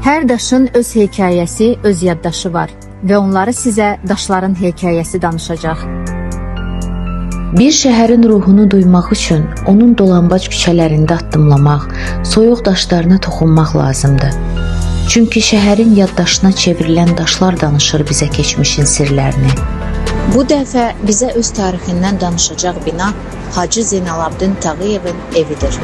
Hər daşın öz hekayəsi, öz yaddaşı var və onları sizə daşların hekayəsi danışacaq. Bir şəhərin ruhunu duymaq üçün onun dolambac küçələrində addımlamaq, soyuq daşlarına toxunmaq lazımdır. Çünki şəhərin yaddaşına çevrilən daşlar danışır bizə keçmişin sirlərini. Bu dəfə bizə öz tarixindən danışacaq bina Hacı Zeynalabdin Tağıyevin evidir.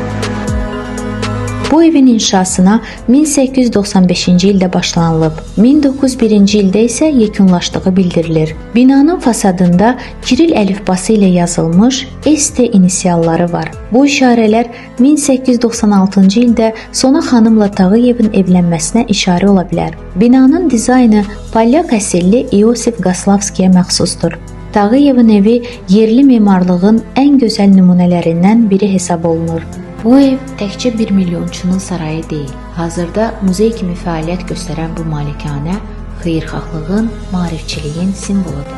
Bu evin inşasına 1895-ci ildə başlanılıb, 1901-ci ildə isə yekunlaşdığı bildirilir. Binanın fasadında Kiril əlifbası ilə yazılmış ST inisialları var. Bu işarələr 1896-cı ildə Sona xanımla Tağıyevin evlənməsinə işarə ola bilər. Binanın dizaynı Polyak əsilli İosif Qaslavskiyə məxsusdur. Tağıyevin evi yerli memarlığın ən gözəl nümunələrindən biri hesab olunur. Bu ev təkcə bir milyonçunun sarayı deyil. Hazırda muzey kimi fəaliyyət göstərən bu malikanə xeyirxahlığın, maarifçiliyin simvoludur.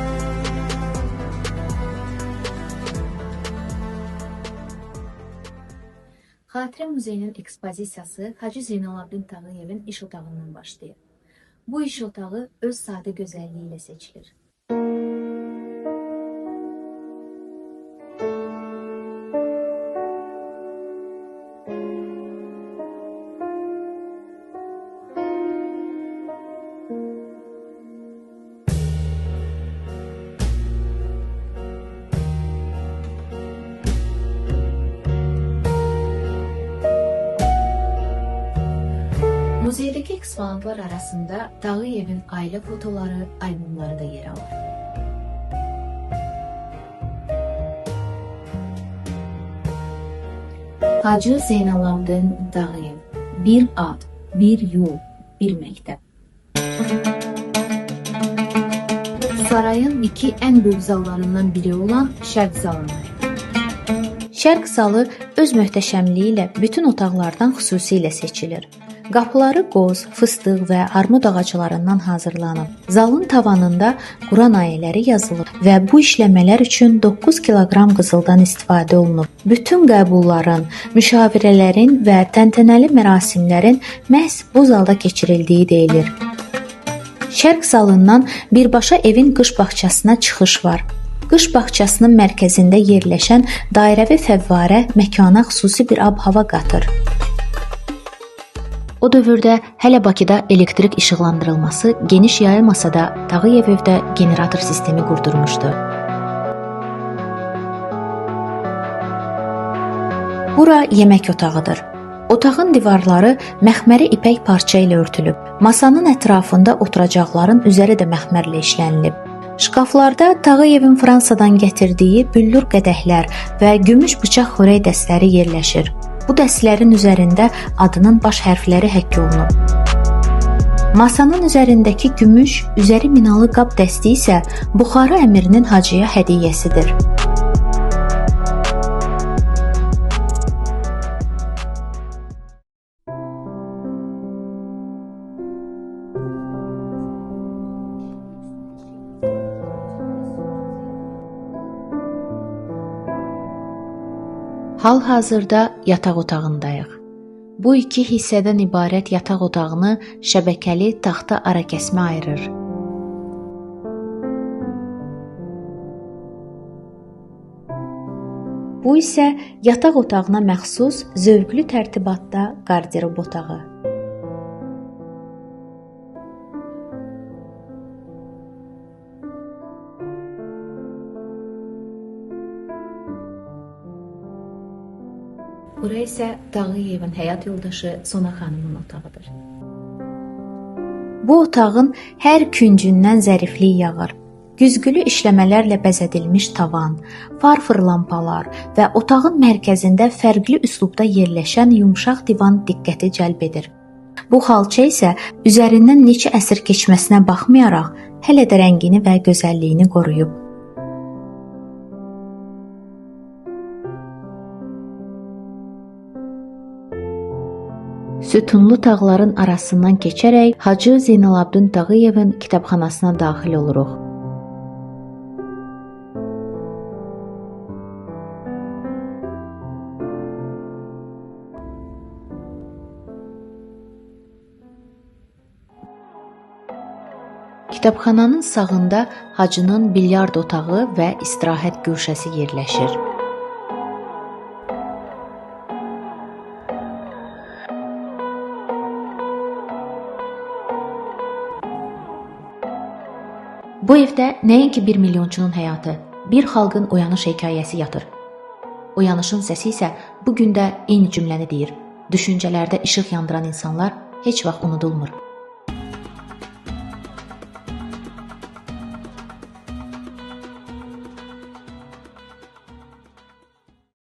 Xatirə muzeyinin ekspozisiyası Hacı Zeynalabdin Tağıyevin iş otağından başlayır. Bu iş otağı öz sadə gözəlliyi ilə seçilir. Muzeydəki eksponatlar arasında Tağıyevin ailə fotoları, albomları da yer alır. Hacı Zeynalabdin Tağıyev. Bir ad, bir yol, bir məktəb. Sarayın iki ən böyük zallarından biri olan Şərq zalını. Şərq zalı öz möhtəşəmliyi ilə bütün otaqlardan xüsusilə seçilir. Qapıları qoz, fıstıq və armud ağaclarından hazırlanıb. Zalın tavanında Quran ayələri yazılıb və bu işləmələr üçün 9 kiloqram qızıldan istifadə olunub. Bütün qəbulların, müşavirələrin və təntənəli mərasimlərin məhz bu zalda keçirildiyi deyilir. Şərq zalından birbaşa evin qış bağçasına çıxış var. Qış bağçasının mərkəzində yerləşən dairəvi fəvvarə məkana xüsusi bir ab-hava qatır. O dövrdə hələ Bakıda elektrik işıqlandırılması geniş yayılmasa da Tağıyev evdə generator sistemi qurdurmuşdu. Bura yemək otağıdır. Otağın divarları məxməri ipək parça ilə örtülüb. Masanın ətrafında oturacaqların üzəri də məxmərlə işlənilib. Şkaflarda Tağıyevin Fransadan gətirdiyi büllur qədəhlər və gümüş bıçaq xörək dəstləri yerləşir. Bu dəstlərin üzərində adının baş hərfləri həkk olunub. Masanın üzərindəki gümüş, üzəri minalı qab dəsti isə Buxara əmirinin hacıya hədiyyəsidir. Hal-hazırda yataq otağındayıq. Bu iki hissədən ibarət yataq otağını şəbəkəli taxta arakəsmə ayırır. Bu isə yataq otağına məxsus zövqlü tərtibatda qarderob otağı. Bura isə Tağıyevin həyat yoldaşı Sona xanımın otağıdır. Bu otağın hər küncündən zəriflik yağır. Güzgülü işləmələrlə bəzədilmiş tavan, farfır lampalar və otağın mərkəzində fərqli üslubda yerləşən yumşaq divan diqqəti cəlb edir. Bu xalça isə üzərindən neçə əsr keçməsinə baxmayaraq, hələ də rəngini və gözəlliyini qoruyub. Sütunlu tağların arasından keçərək Hacı Zeynalabdin Tağıyevin kitabxanasına daxil oluruq. Kitabxananın sağında Hacının bilyard otağı və istirahət güşəsi yerləşir. Bu evdə nəinki bir milyonçunun həyatı, bir xalqın oyanış hekayəsi yatır. Oyanışın səsi isə bu gün də eyni cümləni deyir. Düşüncələrdə işıq yandıran insanlar heç vaxt unudulmur.